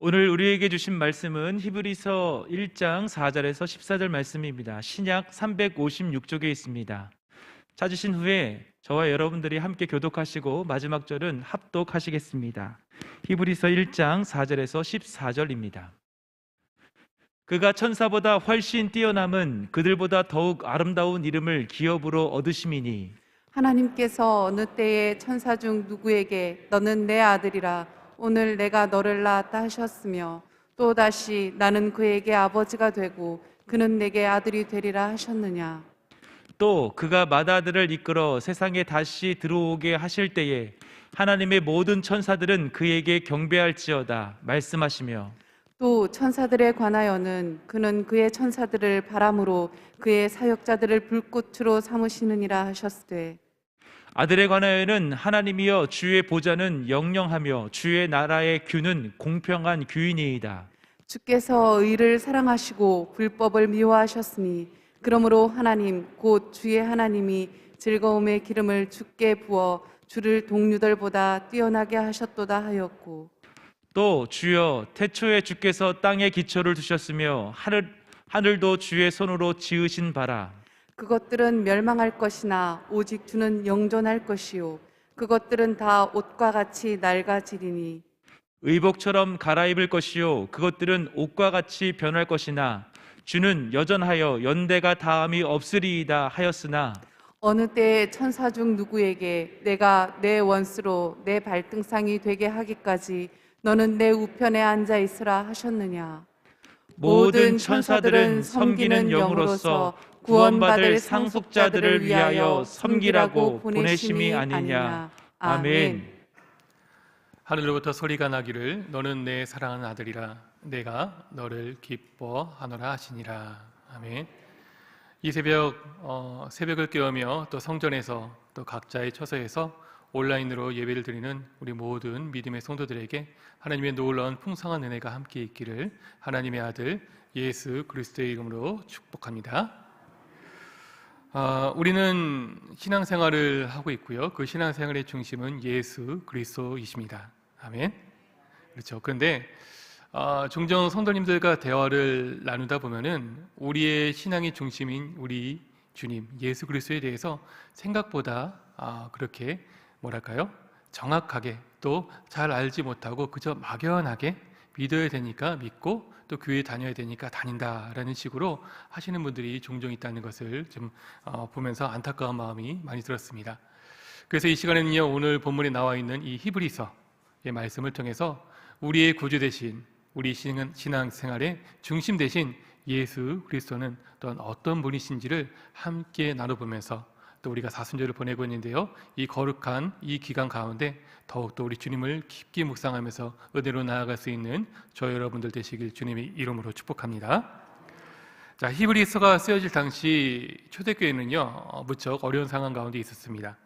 오늘 우리에게 주신 말씀은 히브리서 1장 4절에서 14절 말씀입니다. 신약 356쪽에 있습니다. 찾으신 후에 저와 여러분들이 함께 교독하시고 마지막 절은 합독하시겠습니다. 히브리서 1장 4절에서 14절입니다. 그가 천사보다 훨씬 뛰어남은 그들보다 더욱 아름다운 이름을 기업으로 얻으심이니 하나님께서 어느 때에 천사 중 누구에게 너는 내 아들이라 오늘 내가 너를 낳았다 하셨으며 또다시 나는 그에게 아버지가 되고 그는 내게 아들이 되리라 하셨느냐. 또 그가 맏아들을 이끌어 세상에 다시 들어오게 하실 때에 하나님의 모든 천사들은 그에게 경배할지어다 말씀하시며 또 천사들에 관하여는 그는 그의 천사들을 바람으로 그의 사역자들을 불꽃으로 삼으시느니라 하셨으되 아들에 관하여는 하나님이여 주의 보좌는 영영하며 주의 나라의 규는 공평한 규이니이다. 주께서 의를 사랑하시고 불법을 미워하셨으니 그러므로 하나님 곧 주의 하나님이 즐거움의 기름을 주께 부어 주를 동류들보다 뛰어나게 하셨도다 하였고 또 주여 태초에 주께서 땅에 기초를 두셨으며 하늘도 주의 손으로 지으신 바라. 그것들은 멸망할 것이나 오직 주는 영존할 것이요 그것들은 다 옷과 같이 낡아지리니 의복처럼 갈아입을 것이요 그것들은 옷과 같이 변할 것이나 주는 여전하여 연대가 다함이 없으리이다 하였으나 어느 때에 천사 중 누구에게 내가 내 원수로 내 발등상이 되게 하기까지 너는 내 우편에 앉아 있으라 하셨느냐. 모든 천사들은 섬기는 영으로서 구원받을 상속자들을 위하여 섬기라고 보내심이 아니냐. 아멘. 하늘로부터 소리가 나기를 너는 내 사랑하는 아들이라 내가 너를 기뻐하노라 하시니라. 아멘. 이 새벽 새벽을 깨우며 또 성전에서 또 각자의 처소에서 온라인으로 예배를 드리는 우리 모든 믿음의 성도들에게 하나님의 놀라운 풍성한 은혜가 함께 있기를 하나님의 아들 예수 그리스도의 이름으로 축복합니다. 우리는 신앙생활을 하고 있고요. 그 신앙생활의 중심은 예수 그리스도이십니다. 아멘. 그렇죠. 그런데 종종 성도님들과 대화를 나누다 보면은 우리의 신앙의 중심인 우리 주님 예수 그리스도에 대해서 생각보다 그렇게 뭐랄까요? 정확하게 또 잘 알지 못하고 그저 막연하게 믿어야 되니까 믿고 또 교회 다녀야 되니까 다닌다라는 식으로 하시는 분들이 종종 있다는 것을 좀 보면서 안타까운 마음이 많이 들었습니다. 그래서 이 시간에는요, 오늘 본문에 나와 있는 이 히브리서의 말씀을 통해서 우리의 구주 되신 우리 신앙생활의 중심 되신 예수 그리스도는 또한 어떤 분이신지를 함께 나눠보면서 또 우리가 사순절을 보내고 있는데요, 이 거룩한 이 기간 가운데 더욱더 우리 주님을 깊게 묵상하면서 은혜로 나아갈 수 있는 저 여러분들 되시길 주님의 이름으로 축복합니다. 자, 히브리서가 쓰여질 당시 초대교회는요 무척 어려운 상황 가운데 있었습니다.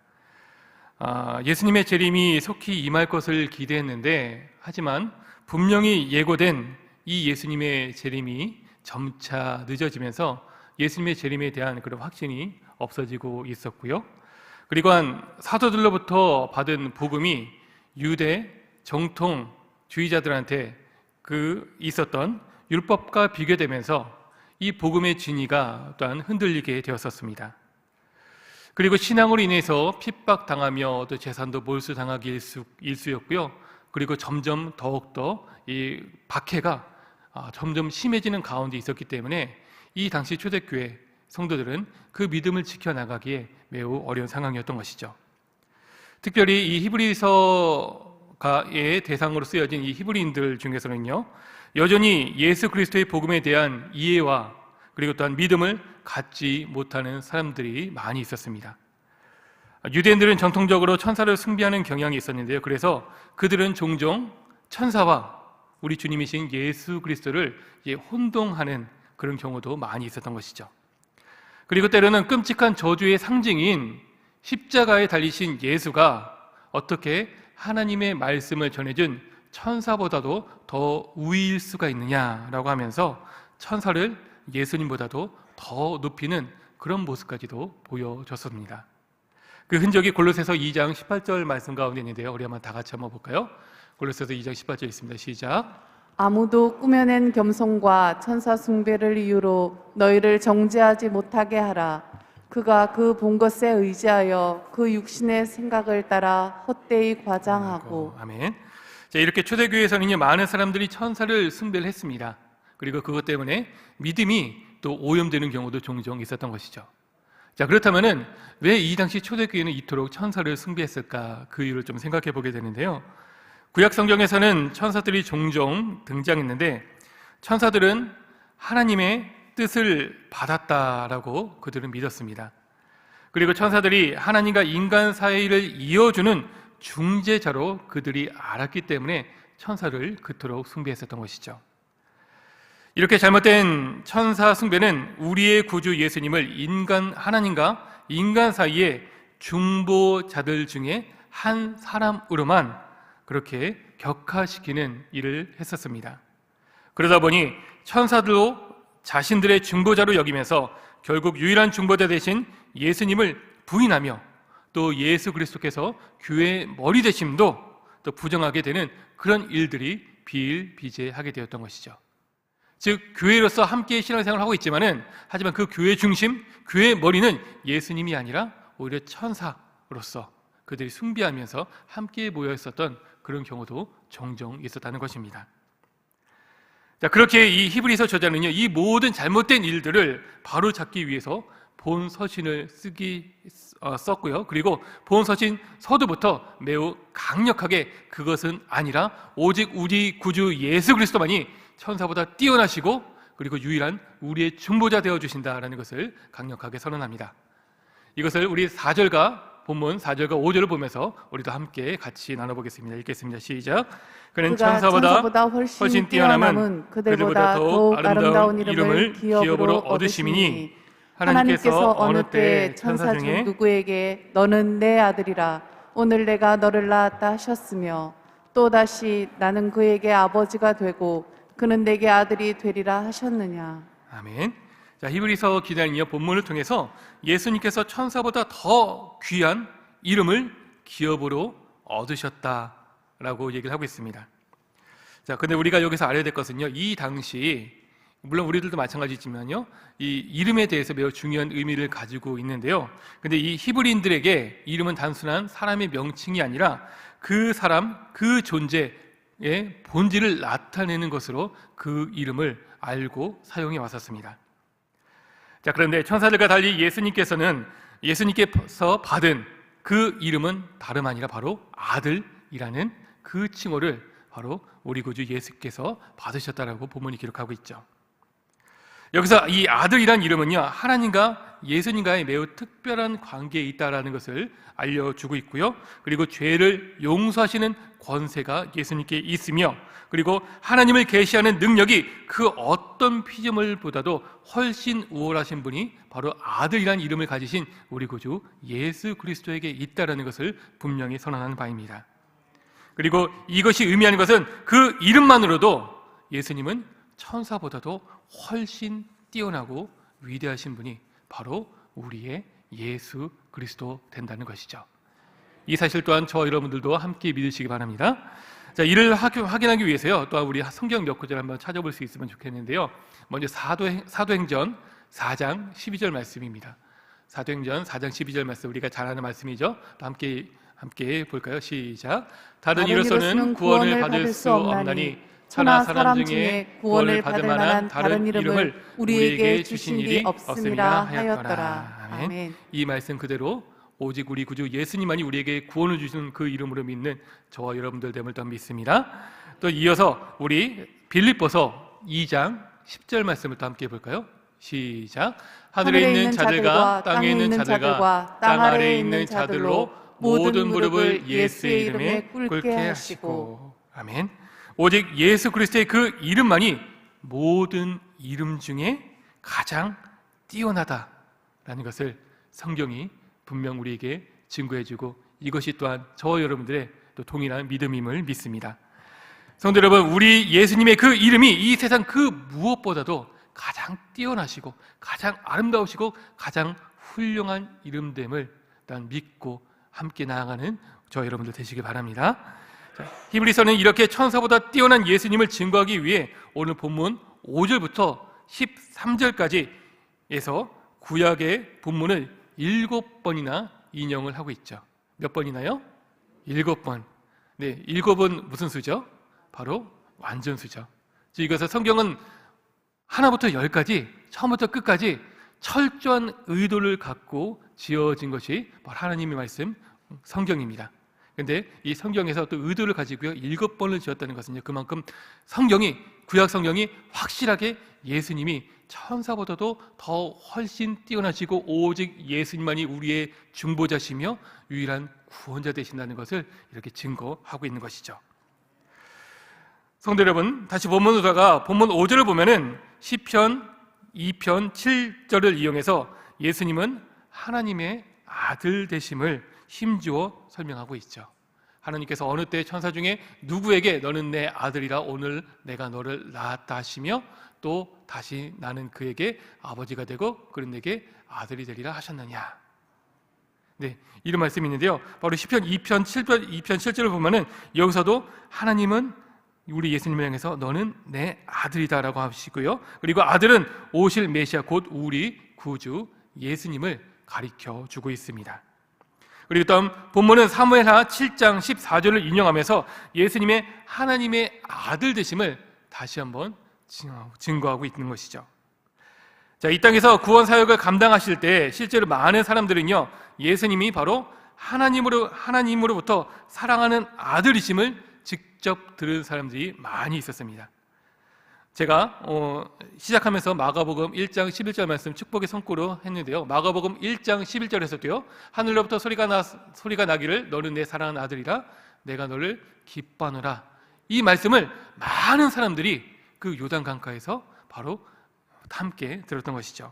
예수님의 재림이 속히 임할 것을 기대했는데 하지만 분명히 예고된 이 예수님의 재림이 점차 늦어지면서 예수님의 재림에 대한 그런 확신이 없어지고 있었고요. 그리고 사도들로부터 받은 복음이 유대 정통주의자들한테 있었던 율법과 비교되면서 이 복음의 진위가 또한 흔들리게 되었었습니다. 그리고 신앙으로 인해서 핍박당하며 또 재산도 몰수당하기 일쑤였고요. 그리고 점점 더욱더 이 박해가 점점 심해지는 가운데 있었기 때문에 이 당시 초대교회 성도들은 그 믿음을 지켜나가기에 매우 어려운 상황이었던 것이죠. 특별히 이 히브리서의 대상으로 쓰여진 이 히브리인들 중에서는요, 여전히 예수 그리스도의 복음에 대한 이해와 그리고 또한 믿음을 갖지 못하는 사람들이 많이 있었습니다. 유대인들은 전통적으로 천사를 숭배하는 경향이 있었는데요, 그래서 그들은 종종 천사와 우리 주님이신 예수 그리스도를 혼동하는 그런 경우도 많이 있었던 것이죠. 그리고 때로는 끔찍한 저주의 상징인 십자가에 달리신 예수가 어떻게 하나님의 말씀을 전해준 천사보다도 더 우위일 수가 있느냐라고 하면서 천사를 예수님보다도 더 높이는 그런 모습까지도 보여줬습니다. 그 흔적이 골로새서 2장 18절 말씀 가운데 있는데요, 우리 한번 다 같이 한번 볼까요? 골로새서 2장 18절 있습니다. 시작. 아무도 꾸며낸 겸손과 천사 숭배를 이유로 너희를 정죄하지 못하게 하라. 그가 그 본 것에 의지하여 그 육신의 생각을 따라 헛되이 과장하고. 아멘. 자, 이렇게 초대교회에서는요, 많은 사람들이 천사를 숭배를 했습니다. 그리고 그것 때문에 믿음이 또 오염되는 경우도 종종 있었던 것이죠. 자, 그렇다면은 왜 이 당시 초대교회는 이토록 천사를 숭배했을까? 그 이유를 좀 생각해 보게 되는데요. 구약 성경에서는 천사들이 종종 등장했는데 천사들은 하나님의 뜻을 받았다라고 그들은 믿었습니다. 그리고 천사들이 하나님과 인간 사이를 이어주는 중재자로 그들이 알았기 때문에 천사를 그토록 숭배했었던 것이죠. 이렇게 잘못된 천사 숭배는 우리의 구주 예수님을 하나님과 인간 사이의 중보자들 중에 한 사람으로만 그렇게 격화시키는 일을 했었습니다. 그러다 보니 천사들도 자신들의 중보자로 여기면서 결국 유일한 중보자 대신 예수님을 부인하며 또 예수 그리스도께서 교회의 머리 되심도 또 부정하게 되는 그런 일들이 비일비재하게 되었던 것이죠. 즉 교회로서 함께 신앙생활을 하고 있지만은 하지만 그 교회 중심, 교회의 머리는 예수님이 아니라 오히려 천사로서 그들이 숭배하면서 함께 모여 있었던 그런 경우도 종종 있었다는 것입니다. 자, 그렇게 이 히브리서 저자는요, 이 모든 잘못된 일들을 바로 잡기 위해서 본 서신을 썼고요. 그리고 본 서신 서두부터 매우 강력하게 그것은 아니라 오직 우리 구주 예수 그리스도만이 천사보다 뛰어나시고 그리고 유일한 우리의 중보자 되어 주신다라는 것을 강력하게 선언합니다. 이것을 우리 4절과 본문 4절과 5절을 보면서 우리도 함께 같이 나눠보겠습니다. 읽겠습니다. 시작. 그는 천사보다 훨씬 뛰어남은 그들보다 더욱 아름다운 이름을 기업으로 얻으심이니 하나님께서 어느 때 천사 중에 누구에게 너는 내 아들이라 오늘 내가 너를 낳았다 하셨으며 또다시 나는 그에게 아버지가 되고 그는 내게 아들이 되리라 하셨느냐. 아멘. 자, 히브리서 기자는요, 본문을 통해서 예수님께서 천사보다 더 귀한 이름을 기업으로 얻으셨다라고 얘기를 하고 있습니다. 자, 근데 우리가 여기서 알아야 될 것은요, 이 당시 물론 우리들도 마찬가지지만요, 이 이름에 대해서 매우 중요한 의미를 가지고 있는데요. 근데 이 히브리인들에게 이름은 단순한 사람의 명칭이 아니라 그 사람, 그 존재의 본질을 나타내는 것으로 그 이름을 알고 사용해 왔었습니다. 자, 그런데 천사들과 달리 예수님께서 받은 그 이름은 다름 아니라 바로 아들이라는 그 칭호를 바로 우리 구주 예수께서 받으셨다라고 본문이 기록하고 있죠. 여기서 이 아들이란 이름은요, 하나님과 예수님과의 매우 특별한 관계에 있다라는 것을 알려주고 있고요. 그리고 죄를 용서하시는 권세가 예수님께 있으며, 그리고 하나님을 계시하는 능력이 그 어떤 피조물보다도 훨씬 우월하신 분이 바로 아들이란 이름을 가지신 우리 구주 예수 그리스도에게 있다라는 것을 분명히 선언하는 바입니다. 그리고 이것이 의미하는 것은 그 이름만으로도 예수님은 천사보다도 훨씬 뛰어나고 위대하신 분이 바로 우리의 예수 그리스도 된다는 것이죠. 이 사실 또한 저와 여러분들도 함께 믿으시기 바랍니다. 자, 이를 확인하기 위해서요, 또한 우리 성경 몇 구절 한번 찾아볼 수 있으면 좋겠는데요. 먼저 사도행전 4장 12절 말씀입니다. 사도행전 4장 12절 말씀, 우리가 잘 아는 말씀이죠. 또 함께 볼까요? 시작. 다른 이로서는 구원을 받을 수 없나니 천하 사람 중에 구원을 받을 만한 다른 이름을 우리에게 주신 일이 없음이라 하였더라. 아멘. 이 말씀 그대로 오직 우리 구주 예수님만이 우리에게 구원을 주시는 그 이름으로 믿는 저와 여러분들 됨을 또 믿습니다. 또 이어서 우리 빌립보서 2장 10절 말씀을 또 함께 볼까요? 시작. 하늘에 있는 자들과 땅에 있는 자들과 땅 아래에 있는 자들로 모든 무릎을 예수의 이름에 꿇게 하시고. 아멘. 오직 예수 그리스도의 그 이름만이 모든 이름 중에 가장 뛰어나다라는 것을 성경이 분명 우리에게 증거해주고, 이것이 또한 저와 여러분들의 또 동일한 믿음임을 믿습니다. 성도 여러분, 우리 예수님의 그 이름이 이 세상 그 무엇보다도 가장 뛰어나시고 가장 아름다우시고 가장 훌륭한 이름됨을 일단 믿고 함께 나아가는 저 여러분들 되시기 바랍니다. 히브리서는 이렇게 천사보다 뛰어난 예수님을 증거하기 위해 오늘 본문 5절부터 13절까지에서 구약의 본문을 7번이나 인용을 하고 있죠. 몇 번이나요? 7번. 네, 7은 무슨 수죠? 바로 완전수죠. 즉 이것은 성경은 하나부터 열까지 처음부터 끝까지 철저한 의도를 갖고 지어진 것이 바로 하나님의 말씀 성경입니다. 그런데 이 성경에서 또 의도를 가지고요 7번을 지었다는 것은요 그만큼 성경이 구약 성경이 확실하게 예수님이 천사보다도 더 훨씬 뛰어나시고 오직 예수님만이 우리의 중보자시며 유일한 구원자 되신다는 것을 이렇게 증거하고 있는 것이죠. 성도 여러분, 다시 본문으로다가 본문 5절을 보면은 시편 2편 7절을 이용해서 예수님은 하나님의 아들 되심을 힘주어 설명하고 있죠. 하나님께서 어느 때 천사 중에 누구에게 너는 내 아들이라 오늘 내가 너를 낳았다 하시며 또 다시 나는 그에게 아버지가 되고 그는 내게 아들이 되리라 하셨느냐. 네, 이런 말씀이 있는데요. 바로 시편 2편 7절을 보면은 여기서도 하나님은 우리 예수님을 향해서 너는 내 아들이다라고 하시고요. 그리고 아들은 오실 메시아 곧 우리 구주 예수님을 가리켜 주고 있습니다. 그리고 다음 본문은 사무엘하 7장 14절을 인용하면서 예수님의 하나님의 아들 되심을 다시 한번 증거하고 있는 것이죠. 자, 이 땅에서 구원 사역을 감당하실 때 실제로 많은 사람들은요 예수님이 바로 하나님으로부터 사랑하는 아들이심을 직접 들은 사람들이 많이 있었습니다. 제가 시작하면서 마가복음 1장 11절 말씀 축복의 성구로 했는데요. 마가복음 1장 11절에서도요. 하늘로부터 소리가 나기를 너는 내 사랑하는 아들이라 내가 너를 기뻐하노라. 이 말씀을 많은 사람들이 그 요단 강가에서 바로 함께 들었던 것이죠.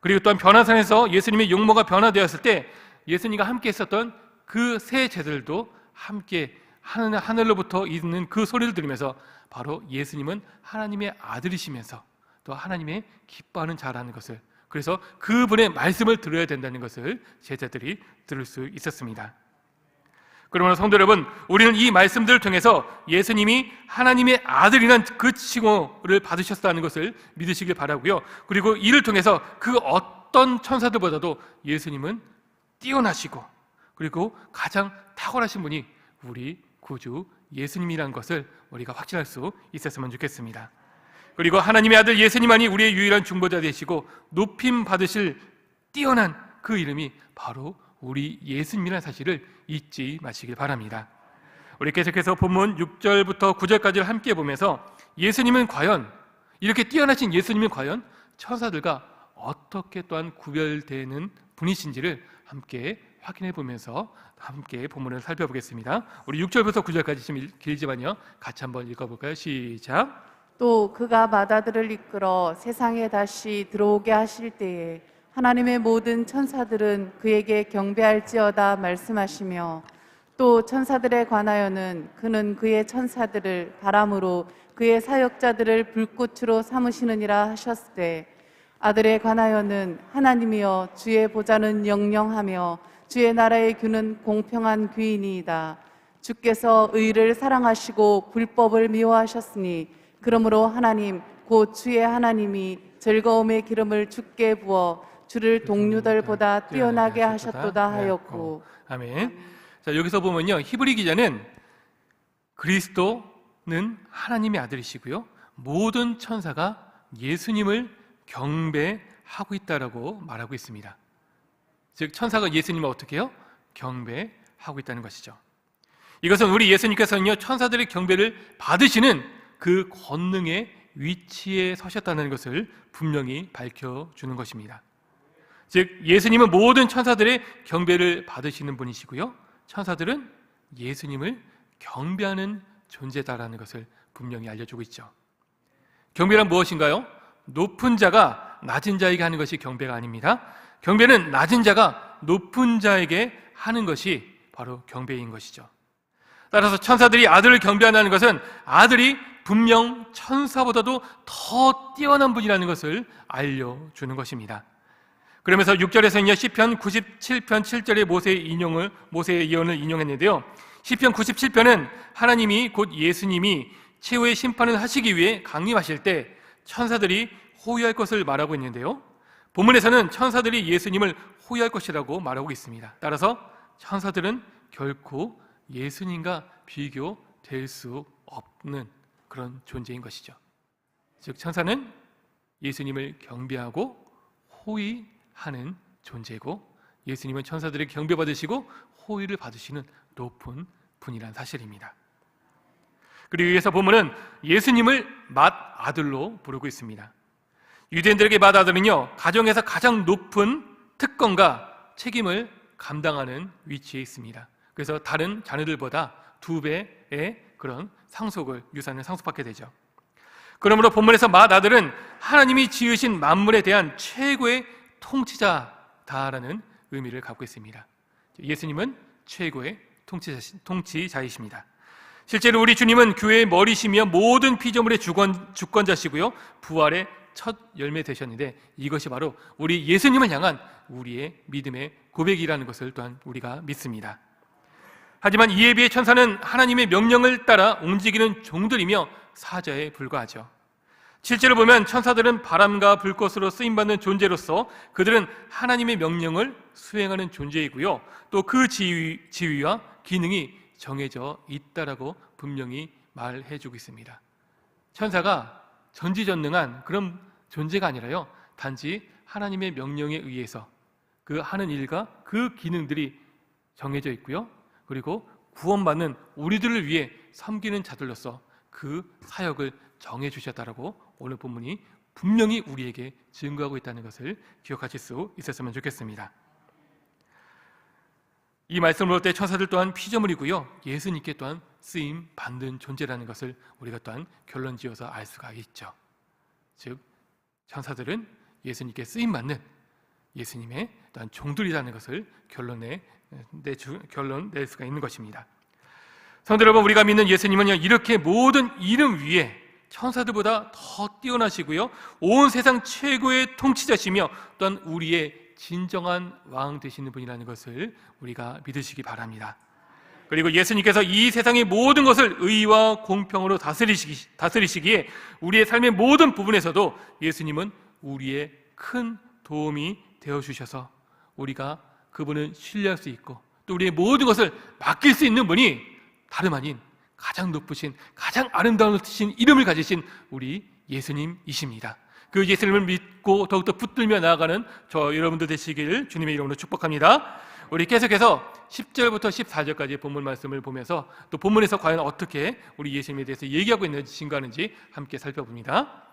그리고 또한 변화산에서 예수님의 용모가 변화되었을 때 예수님과 함께 있었던 그 세 제자들도 함께 하늘로부터 있는 그 소리를 들으면서 바로 예수님은 하나님의 아들이시면서 또 하나님의 기뻐하는 자라는 것을, 그래서 그분의 말씀을 들어야 된다는 것을 제자들이 들을 수 있었습니다. 그러므로 성도 여러분, 우리는 이 말씀들을 통해서 예수님이 하나님의 아들이란 그 칭호를 받으셨다는 것을 믿으시길 바라고요. 그리고 이를 통해서 그 어떤 천사들보다도 예수님은 뛰어나시고 그리고 가장 탁월하신 분이 우리 구주 예수님이라는 것을 우리가 확신할 수 있었으면 좋겠습니다. 그리고 하나님의 아들 예수님만이 우리의 유일한 중보자 되시고 높임 받으실 뛰어난 그 이름이 바로 우리 예수님이라는 사실을 잊지 마시길 바랍니다. 우리 계속해서 본문 6절부터 9절까지를 함께 보면서 예수님은 과연, 이렇게 뛰어나신 예수님은 과연 천사들과 어떻게 또한 구별되는 분이신지를 함께 확인해 보면서 함께 본문을 살펴보겠습니다. 우리 6절부터 9절까지 좀 길지만요 같이 한번 읽어볼까요? 시작. 또 그가 마다들을 이끌어 세상에 다시 들어오게 하실 때에 하나님의 모든 천사들은 그에게 경배할지어다 말씀하시며 또 천사들에 관하여는 그는 그의 천사들을 바람으로 그의 사역자들을 불꽃으로 삼으시느니라 하셨을 때 아들에 관하여는 하나님이여 주의 보좌는 영영하며 주의 나라의 규는 공평한 규이니이다. 주께서 의를 사랑하시고 불법을 미워하셨으니 그러므로 하나님 곧 주의 하나님이 즐거움의 기름을 주께 부어 주를 동료들보다 뛰어나게 하셨도다 하였고. 아멘. 자, 여기서 보면요 히브리 기자는 그리스도는 하나님의 아들이시고요 모든 천사가 예수님을 경배하고 있다라고 말하고 있습니다. 즉 천사가 예수님을 어떻게 해요? 경배하고 있다는 것이죠. 이것은 우리 예수님께서는요 천사들의 경배를 받으시는 그 권능의 위치에 서셨다는 것을 분명히 밝혀주는 것입니다. 즉 예수님은 모든 천사들의 경배를 받으시는 분이시고요 천사들은 예수님을 경배하는 존재다라는 것을 분명히 알려주고 있죠. 경배란 무엇인가요? 높은 자가 낮은 자에게 하는 것이 경배가 아닙니다. 경배는 낮은 자가 높은 자에게 하는 것이 바로 경배인 것이죠. 따라서 천사들이 아들을 경배한다는 것은 아들이 분명 천사보다도 더 뛰어난 분이라는 것을 알려주는 것입니다. 그러면서 6절에서는요 시편 97편 7절의 모세의 예언을 인용했는데요 시편 97편은 하나님이 곧 예수님이 최후의 심판을 하시기 위해 강림하실 때 천사들이 호위할 것을 말하고 있는데요, 본문에서는 천사들이 예수님을 호위할 것이라고 말하고 있습니다. 따라서 천사들은 결코 예수님과 비교될 수 없는 그런 존재인 것이죠. 즉 천사는 예수님을 경배하고 호위하는 존재고, 예수님은 천사들에게 경배받으시고 호위를 받으시는 높은 분이란 사실입니다. 그리고 여기서 본문은 예수님을 맏아들로 부르고 있습니다. 유대인들에게 맏아들은요, 가정에서 가장 높은 특권과 책임을 감당하는 위치에 있습니다. 그래서 다른 자녀들보다 2배의 그런 유산을 상속받게 되죠. 그러므로 본문에서 맏아들은 하나님이 지으신 만물에 대한 최고의 통치자다라는 의미를 갖고 있습니다. 예수님은 최고의 통치자이십니다. 실제로 우리 주님은 교회의 머리시며 모든 피조물의 주권자시고요, 부활의 첫 열매 되셨는데, 이것이 바로 우리 예수님을 향한 우리의 믿음의 고백이라는 것을 또한 우리가 믿습니다. 하지만 이에 비해 천사는 하나님의 명령을 따라 움직이는 종들이며 사자에 불과하죠. 실제로 보면 천사들은 바람과 불꽃으로 쓰임받는 존재로서 그들은 하나님의 명령을 수행하는 존재이고요, 또 그 지위와 기능이 정해져 있다라고 분명히 말해주고 있습니다. 천사가 전지전능한 그런 존재가 아니라요, 단지 하나님의 명령에 의해서 그 하는 일과 그 기능들이 정해져 있고요, 그리고 구원받는 우리들을 위해 섬기는 자들로서 그 사역을 정해 주셨다라고 오늘 본문이 분명히 우리에게 증거하고 있다는 것을 기억하실 수 있었으면 좋겠습니다. 이 말씀을 볼 때 천사들 또한 피조물이고요, 예수님께 또한 쓰임 받는 존재라는 것을 우리가 또한 결론지어서 알 수가 있죠. 즉 천사들은 예수님께 쓰임 받는 예수님의 또한 종들이라는 것을 결론 낼 수가 있는 것입니다. 성도 여러분, 우리가 믿는 예수님은요, 이렇게 모든 이름 위에 천사들보다 더 뛰어나시고요, 온 세상 최고의 통치자시며 또한 우리의 진정한 왕 되시는 분이라는 것을 우리가 믿으시기 바랍니다. 그리고 예수님께서 이 세상의 모든 것을 의와 공평으로 다스리시기에 우리의 삶의 모든 부분에서도 예수님은 우리의 큰 도움이 되어주셔서 우리가 그분을 신뢰할 수 있고, 또 우리의 모든 것을 맡길 수 있는 분이 다름 아닌 가장 높으신, 가장 아름다우신 이름을 가지신 우리 예수님이십니다. 그 예수님을 믿고 더욱더 붙들며 나아가는 저 여러분들 되시기를 주님의 이름으로 축복합니다. 우리 계속해서 10절부터 14절까지 본문 말씀을 보면서 또 본문에서 과연 어떻게 우리 예수님에 대해서 얘기하고 있는지, 증거하는지 함께 살펴봅니다.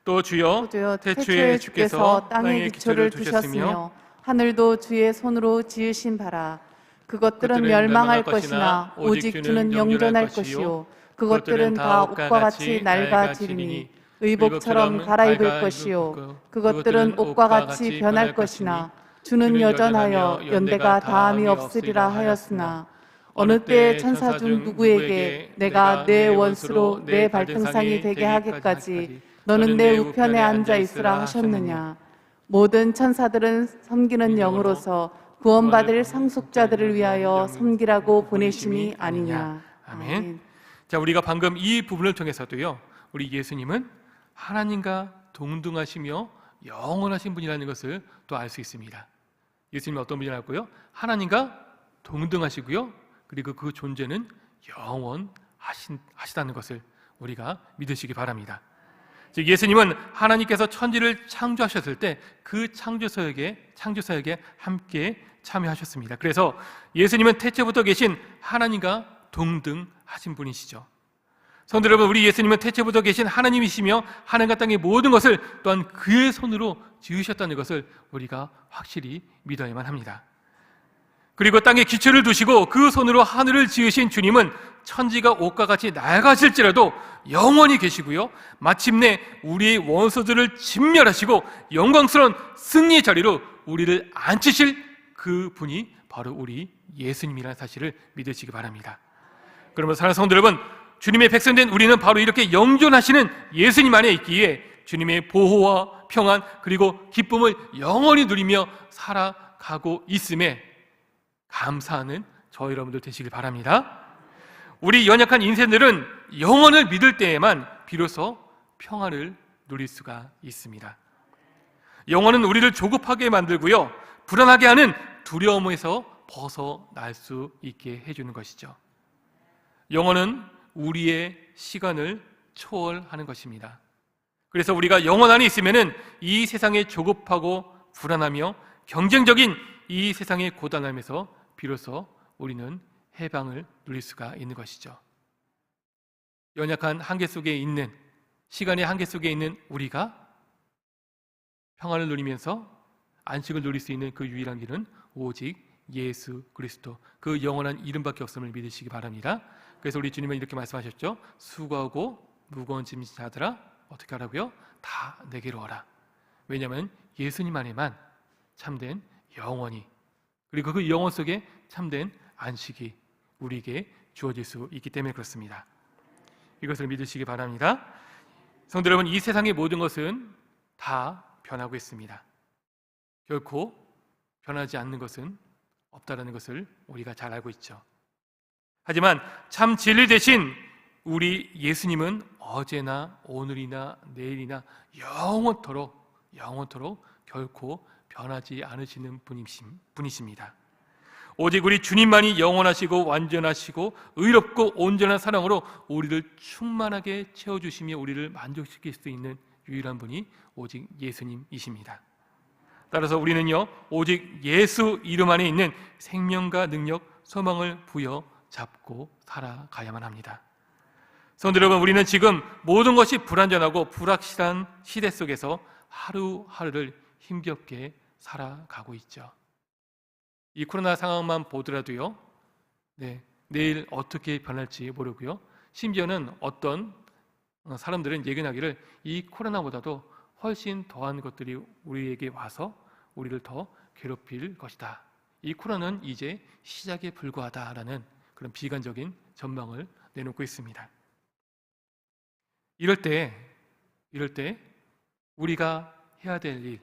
또 주여 태초에 주께서 땅에 기초를 두셨으며 하늘도 주의 손으로 지으신 바라. 그것들은 멸망할 것이나 오직 주는 영존할 것이요 그것들은 다 옷과 같이 낡아지리니 의복처럼 갈아입을 것이요 그것들은 옷과 같이 변할 것이나 주는 여전하여 연대가 다함이 없으리라 하였으나 어느 때에 천사 중 누구에게 내가 내 원수로 내 발등상이 되게 하기까지 너는 내 우편에 앉아 있으라 하셨느냐. 모든 천사들은 섬기는 영으로서 구원받을 상속자들을 위하여 섬기라고 보내심이 아니냐. 아멘. 자, 우리가 방금 이 부분을 통해서도요, 우리 예수님은 하나님과 동등하시며 영원하신 분이라는 것을 또 알 수 있습니다. 예수님은 어떤 분이라고요? 하나님과 동등하시고요, 그리고 그 존재는 영원하시다는 것을 우리가 믿으시기 바랍니다. 즉 예수님은 하나님께서 천지를 창조하셨을 때 그 창조사역에 함께 참여하셨습니다. 그래서 예수님은 태초부터 계신 하나님과 동등하신 분이시죠. 성도 여러분, 우리 예수님은 태초부터 계신 하나님이시며 하늘과 땅의 모든 것을 또한 그의 손으로 지으셨다는 것을 우리가 확실히 믿어야만 합니다. 그리고 땅에 기초를 두시고 그 손으로 하늘을 지으신 주님은 천지가 옷과 같이 낡아질지라도 영원히 계시고요, 마침내 우리의 원수들을 진멸하시고 영광스러운 승리의 자리로 우리를 앉히실 그 분이 바로 우리 예수님이라는 사실을 믿으시기 바랍니다. 그러면 사랑하는 성도 여러분, 주님의 백성된 우리는 바로 이렇게 영존하시는 예수님 안에 있기에 주님의 보호와 평안 그리고 기쁨을 영원히 누리며 살아가고 있음에 감사하는 저 여러분들 되시길 바랍니다. 우리 연약한 인생들은 영원을 믿을 때에만 비로소 평안을 누릴 수가 있습니다. 영혼은 우리를 조급하게 만들고요, 불안하게 하는 두려움에서 벗어날 수 있게 해주는 것이죠. 영혼은 우리의 시간을 초월하는 것입니다. 그래서 우리가 영혼 안에 있으면은 이 세상에 조급하고 불안하며 경쟁적인 이 세상의 고단함에서 비로소 우리는 해방을 누릴 수가 있는 것이죠. 연약한 한계 속에 있는, 시간의 한계 속에 있는 우리가 평안을 누리면서 안식을 누릴 수 있는 그 유일한 길은 오직 예수 그리스도, 그 영원한 이름밖에 없음을 믿으시기 바랍니다. 그래서 우리 주님은 이렇게 말씀하셨죠. 수고하고 무거운 짐 자들아 어떻게 하라고요? 다 내게로 와라. 왜냐하면 예수님 안에만 참된 영원이, 그리고 그 영원 속에 참된 안식이 우리에게 주어질 수 있기 때문에 그렇습니다. 이것을 믿으시기 바랍니다. 성도 여러분, 이 세상의 모든 것은 다 변하고 있습니다. 결코 변하지 않는 것은 없다라는 것을 우리가 잘 알고 있죠. 하지만 참 진리 대신 우리 예수님은 어제나 오늘이나 내일이나 영원토록 결코 변하지 않으시는 분이십니다. 오직 우리 주님만이 영원하시고 완전하시고 의롭고 온전한 사랑으로 우리를 충만하게 채워주시며 우리를 만족시킬 수 있는 유일한 분이 오직 예수님이십니다. 따라서 우리는요, 오직 예수 이름 안에 있는 생명과 능력, 소망을 부여잡고 살아가야만 합니다. 성도 여러분, 우리는 지금 모든 것이 불안전하고 불확실한 시대 속에서 하루하루를 힘겹게 살아가고 있죠. 이 코로나 상황만 보더라도요, 내일 어떻게 변할지 모르고요, 심지어는 어떤 사람들은 예견하기를 이 코로나보다도 훨씬 더한 것들이 우리에게 와서 우리를 더 괴롭힐 것이다. 이 코로나는 이제 시작에 불과하다라는 그런 비관적인 전망을 내놓고 있습니다. 이럴 때 우리가 해야 될 일,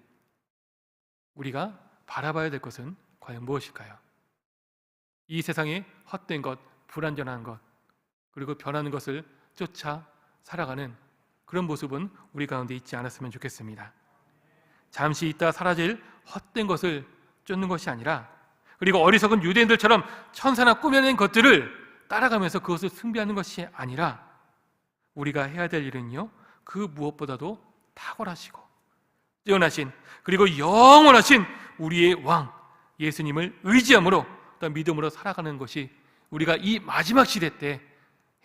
우리가 바라봐야 될 것은 과연 무엇일까요? 이 세상의 헛된 것, 불완전한 것, 그리고 변하는 것을 쫓아 살아가는 그런 모습은 우리 가운데 있지 않았으면 좋겠습니다. 잠시 있다 사라질 헛된 것을 쫓는 것이 아니라, 그리고 어리석은 유대인들처럼 천사나 꾸며낸 것들을 따라가면서 그것을 숭배하는 것이 아니라, 우리가 해야 될 일은요, 그 무엇보다도 탁월하시고 뛰어나신, 그리고 영원하신 우리의 왕 예수님을 의지함으로 또 믿음으로 살아가는 것이 우리가 이 마지막 시대 때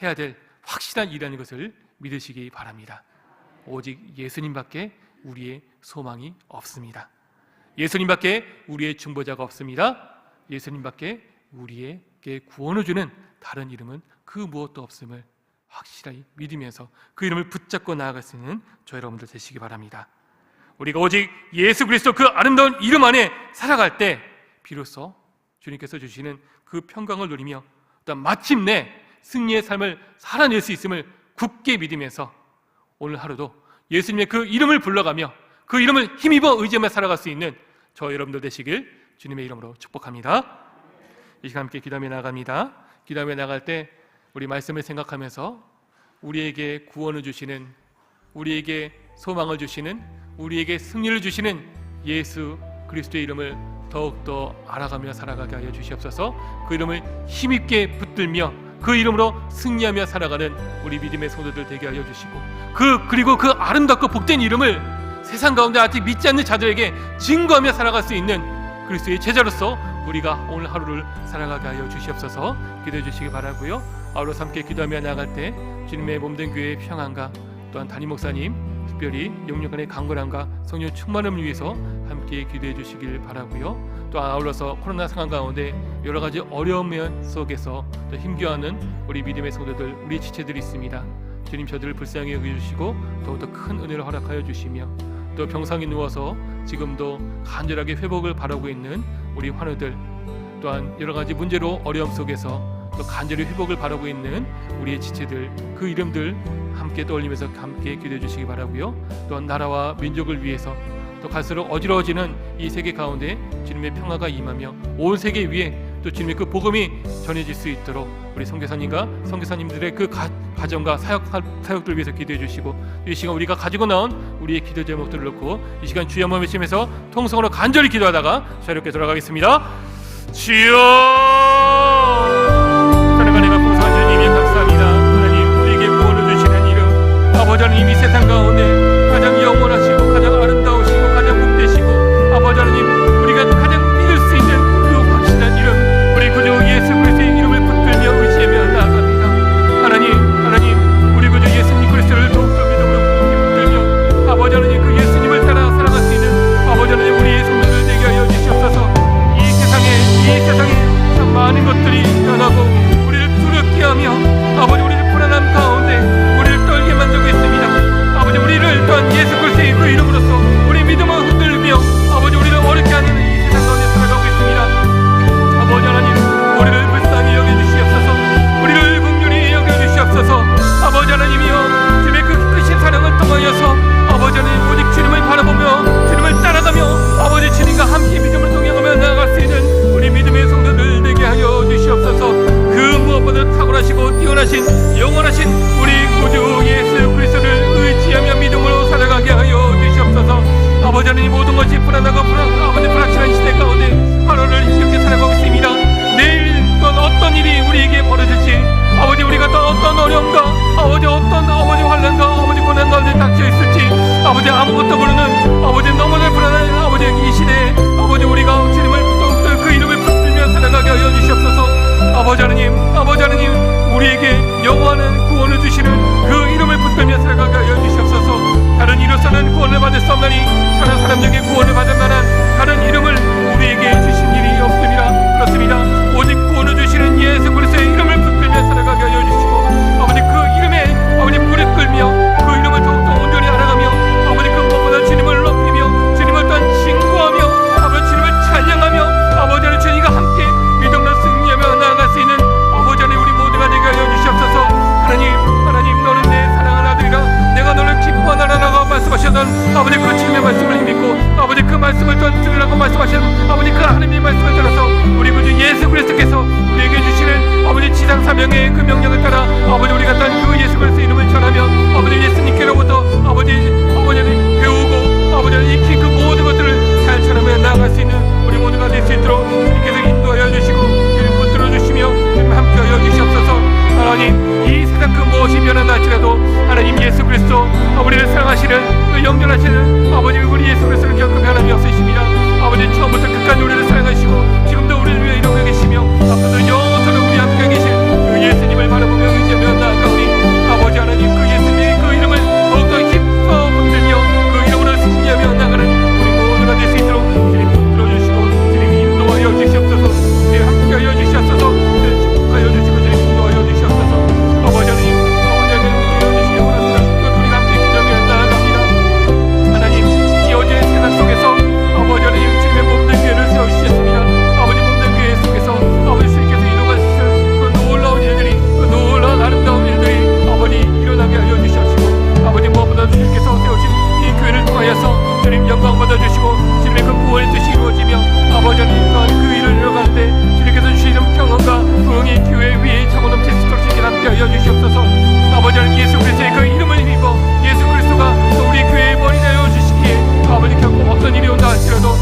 해야 될 확실한 일이라는 것을 믿으시기 바랍니다. 오직 예수님밖에 우리의 소망이 없습니다. 예수님밖에 우리의 중보자가 없습니다. 예수님밖에 우리에게 구원을 주는 다른 이름은 그 무엇도 없음을 확실히 믿으면서 그 이름을 붙잡고 나아갈 수 있는 저 여러분들 되시기 바랍니다. 우리가 오직 예수 그리스도 그 아름다운 이름 안에 살아갈 때 비로소 주님께서 주시는 그 평강을 누리며 또 마침내 승리의 삶을 살아낼 수 있음을 굳게 믿으면서 오늘 하루도 예수님의 그 이름을 불러가며 그 이름을 힘입어 의지하며 살아갈 수 있는 저 여러분들 되시길 주님의 이름으로 축복합니다. 이 시간 함께 기도하며 나아갑니다. 기도하며 나갈 때 우리 말씀을 생각하면서 우리에게 구원을 주시는, 우리에게 소망을 주시는, 우리에게 승리를 주시는 예수 그리스도의 이름을 더욱더 알아가며 살아가게 하여 주시옵소서. 그 이름을 힘있게 붙들며 그 이름으로 승리하며 살아가는 우리 믿음의 성도들 되게 하여 주시고, 그리고 그 아름답고 복된 이름을 세상 가운데 아직 믿지 않는 자들에게 증거하며 살아갈 수 있는 그리스도의 제자로서 우리가 오늘 하루를 살아가게 하여 주시옵소서. 기도해 주시기 바라고요. 아울러서 함께 기도하며 나아갈 때 주님의 몸된 교회의 평안과 또한 담임 목사님 특별히 영육간의 강건함과 성령 충만함을 위해서 함께 기도해 주시길 바라고요. 또 아울러서 코로나 상황 가운데 여러 가지 어려움 속에서 또 힘겨워하는 우리 믿음의 성도들, 우리 지체들이 있습니다. 주님 저들을 불쌍히 여겨주시고 더욱더 큰 은혜를 허락하여 주시며, 또 병상에 누워서 지금도 간절하게 회복을 바라고 있는 우리 환우들, 또한 여러 가지 문제로 어려움 속에서 또 간절히 회복을 바라고 있는 우리의 지체들, 그 이름들 함께 떠올리면서 함께 기도해 주시기 바라고요. 또한 나라와 민족을 위해서 또 갈수록 어지러워지는 이 세계 가운데 주님의 평화가 임하며 온 세계 위에 또 주님의 그 복음이 전해질 수 있도록 우리 선교사님과 선교사님들의 그 가정과 사역들 위해서 기도해 주시고, 이 시간 우리가 가지고 나온 우리의 기도 제목들을 놓고 이 시간 주여 한번 외치면서 통성으로 간절히 기도하다가 자유롭게 돌아가겠습니다. 주여, 사랑하는 내가 풍성한 주님이 감사합니다. 하나님, 우리에게 구원을 주시는 이름, 아버지 하나님, 이 세상 가운데 가장 영원하시고 가장 아름다우시고 가장 복되시고, 아버지 하나님, 우리가 가장 믿을 수 있는 그 확실한 이름, 우리 구주 예수 그리스도의 이름을 붙들며 의지하며 나아갑니다. 하나님, 우리 구주 예수님 그리스도를 더욱더 믿음으로 붙들며 아버지 하나님, 그 예수님을 따라 살아갈 수 있는 아버지 하나님, 우리의 성도들 되게 하여 주시옵소서. 이 세상에 참 많은 것들이 변하고 우리를 두렵게 하며 아버지, 우리를 불안함 가운데 우리를 떨게 만들고 있습니다. 아버지, 우리를 또한 예수 그리스도의 그 이름으로써 우리 믿음을 흔들며 아버지, 우리를 어렵게 하는 이 세상 가운데 살아가고 있습니다. 아버지 하나님, 우리를 불쌍히 여겨주시옵소서. 우리를 긍휼히 여겨주시옵소서. 아버지 하나님이여, 주님의 그 크신 사랑을 통하여서 아버지 하나님, 오직 주님을 바라보며 주님을 따라가며 아버지 주님과 함께 믿음을 동행하며 나아갈 수 있는 우리 믿음의 성도들 되게 하여 주시옵소서. 그 무엇보다 탁월하시고 뛰어나신 영원하신 우리 구주 예수 그리스도를 의지하며 믿음으로 살아가게 하여 주시옵소서. 아버지 하나님, 모든 것이 불안하고 아버지 불확실한 시대 가운데 하루를 힘겹게 살아가고 있습니다. 내일 또 어떤 일이 우리에게 벌어질지, 아버지, 우리가 또 어떤 어려움과 아버지 어떤 환난과 아버지 고난 가운데 닥쳐 있을지 아버지 아무것도 모르는 아버지 너무나 불안한 아버지 이 시대에 아버지, 우리가 주님을 더욱더 그 이름을 붙들며 살아가게 하여 주시옵소서. 아버지 하나님, 우리에게 영원한 구원을 주시는 그 이름을 붙들며 살아가게 하여 주시옵소서. 다른 이로서는 구원을 받을 수 없나니 다른 사람에게 구원을 받을 만한 다른 이름을 우리에게 주신 일이 없습니다. 그렇습니다. 오직 구원을 주시는 예수 그리스도의 이름을 붙들며 살아가게 하여 주시고, 아버지 그 이름에 아버지 무릎 꿇며 그 이름을 더욱더 온전히 알아가며 아버지 그 무엇보다 주님을 높이며 주님을 또한 징구하며 아버지 주님을 찬양하며 아버지 하나님, 주님과 함께 믿음으로 승리하며 나아갈 수 있는 아버지 하나님, 우리 모두가 되게 하여 주시옵소서. 하나님, 너는 내 사랑하는 아들이라 내가 너를 기뻐하노라라고 말씀하셨던 아버지 그 주님의 말씀을 믿고 아버지 그 말씀을 또한 들으라고 말씀하신 아버지 그 하나님의 말씀을 들어서 우리 구주 예수 그리스도께서 우리에게 주시는 아버지 지상 사명의 그 명령을 따라 아버지, 우리가 딴 그 예수 그리스도 이름을 전하며 아버지 예수님께로부터 아버지 배우고 아버지 익힌 그 모든 것들을 잘 전하며 나아갈 수 있는 우리 모두가 될 수 있도록 주님께서 인도하여 주시고 주님 붙들어 주시며 주님 함께하여 주시옵소서. 하나님, 이 세상 그 무엇이 변한다 할지라도 하나님 예수 그리스도 우리를 사랑하시는 그 영존하시는 아버지 우리 예수 그리스도는 결코 변함이 없으십니다. 아버지, 처음부터 끝까지 우리를 사랑하시고 지금도 우리를 위해 이루고 계시며 앞으로도 영원토록 우리 함께 계신 그 예수님을 바라보며 의지하며 나아가오니 아버지 하나님, 그 예수님의 그 이름을 더욱더 힘써 붙들며 그 이름으로 승리하며 나가는 우리 모두가 될 수 있도록 주님 붙들어 주시고 주님 인도하여 주시옵소서. 주님 함께하여 주시옵소서. 축복하여 주시고 주님 인도하여 주시옵소서. 아버지 하나님, 주시기 원합니다. 우리가 함께 기도하며 나아갑니다. 하나님, 이 어제 세상 속에서 아버지 하나님, 주님의 몸된 교회를 세워주셨습니다. 아버지 몸된 교회 속에서 아버지 주님께서 이루어가실 그 놀라운 일들이, 그 놀라운 아름다운 일들이 아버지 일어나게 하여 주시옵시고, 아버지 무엇보다 주님께서 세우신 이 교회를 통하여서 주님 영광 받아주시고 주님의 그 구원의 뜻이 이루어지며 아버지 하나님 또한 그 일을 이뤄갈 때 주님께서 주시는 평안과 부흥이 교회 위에 차고 넘칠 수 있도록 주님 함께 하여 주시옵소서. 아버지 하나님, 예수 그리스도의 그 이름을 힘입어 예수 그리스도가 또 우리 교회의 머리 되어 주시기에 아버지 결코 어떤 일이 온다 할지라도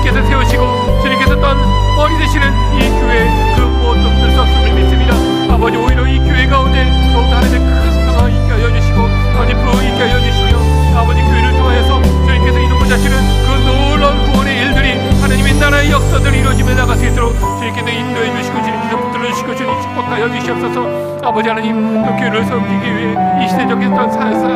주님께서 세우시고 주님께서 또한 머리 되시는 이 교회 그 무엇도 없을 수 없음을 믿습니다. 아버지, 오히려 이 교회 가운데 더욱더 하나님의 큰 평화 있게 하여 주시고 아버지 부흥 있게 하여 주시며 아버지 교회를 통하여서 주님께서 이루고자 하시는 그 놀라운 구원의 일들이 하나님의 나라의 역사들이 이루어지며 나갈 수 있도록 주님께서 인도해 주시고 주님께서 붙들어 주시고 주님 축복하여 주시옵소서. 아버지 하나님, 그 교회를 섬기기 위해 이 시대적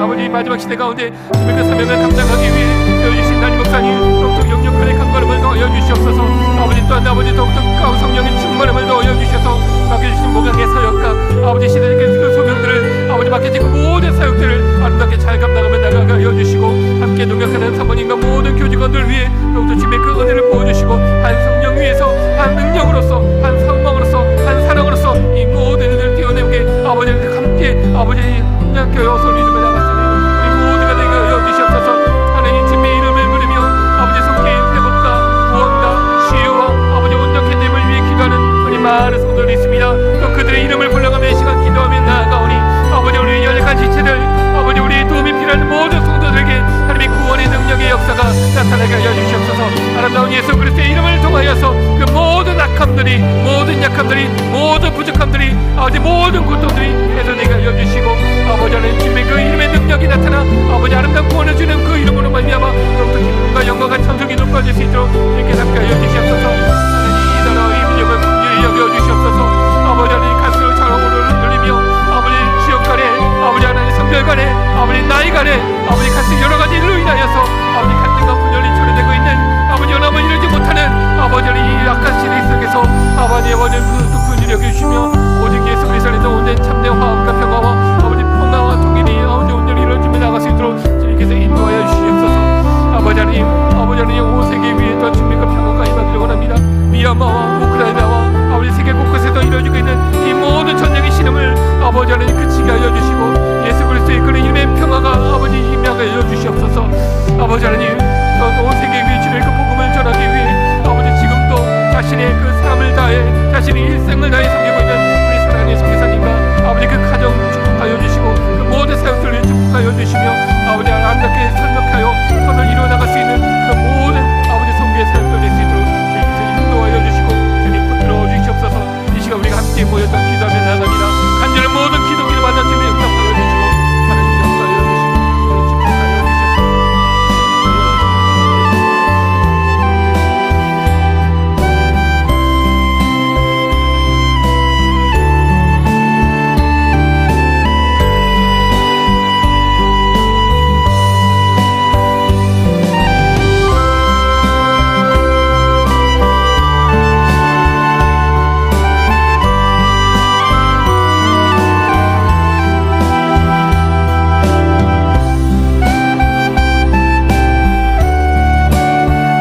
아버지 마지막 시대 가운데 주님의 그 사명을 감당하기 위해 세워주신 담임 목사님 더욱더 영역간의 강건함을 더하여 주시옵소서. 아버지 또한 아버지 더욱더 성령의 충만함을 더하여 주셔서 맡겨주신 목양의 사역과 아버지 시대의 그 소명들을 아버지 맡겨진 모든 사역들을 아름답게 잘 감당하며 나가게 하여 주시고 함께 동역하는 사모님과 모든 교직원들 위해 더욱더 주님의 그 은혜를 부어주시고 한 성령 위에서 한 능력으로서 한 상망으로서 한 사랑으로서 이 모든 일들을 띄워내게 아버지 함께 아버지 협력하여서 믿음을 나갔으니 우리 모두가 되게 하여 주시옵소서. 하나님, 주님의 이름을 부르며 아버지 속히 회복과 구원과 치유와 아버지 온전케 됨을 위해 기도하는 우리 성도들이 있습니다. 또 그들의 이름을 불러가며 이 시간 기도하며 나아가오니 아버지 우리 연약한 지체들 아버지 우리 도움이 필요한 모든 성도들에게 하나님의 구원의 능력의 역사가 나타나게 하여 주시옵소서. 아름다운 예수 그리스도의 이름을 통하여서 그 모든 악함들이 모든 약함들이 모든 부족함들이 아버지 모든 고통들이 해소되게 하여 주시고 아버지 하나님 주님의 그 이름의 능력이 나타나 아버지 아름다운 구원을 주는 그 이름으로 말미암아 더욱더 기쁨과 영광과 찬송이 높아질 수 있도록 이렇게 함께 하여 주시옵소서. 하나님 이 나라 이 민족을 긍휼히 여겨 주시옵소서. 아버지 하나님 가슴을 자랑으로 흔들리며 아버지 지역 간에 아버지 하나님 성별 간에 아버지 나이 간에 아버지 같은 여러 가지 일로 인하여서 아버지 갈등과 분열이 초래되고 있는 아버지 연합을 이루지 못하는 아버지 하나님 이 악한 시대 속에서 아버지 아버지 그것도 긍휼히 여겨주시며 오직 예수 그리스도 안에서 온전히 참된 화합과 평화와 아버지 평화와 통일이 아버지 온전히 이루어지며 나갈 수 있도록 주님께서 인도하여 주시옵소서. 아버지 하나님 온 세계 위에 또 주님과 평화가 임하기를 원합니다. 미얀마와 우크라이나와 아버지 세계 곳곳에서 이루어지고 있는 이 모든 전쟁의 신음을 아버지 하나님 그치게 하여 주시고 예수 그리스도의 그런 이름의 평화가 아버지 임하게 하여 주시옵소서. 아버지 하나님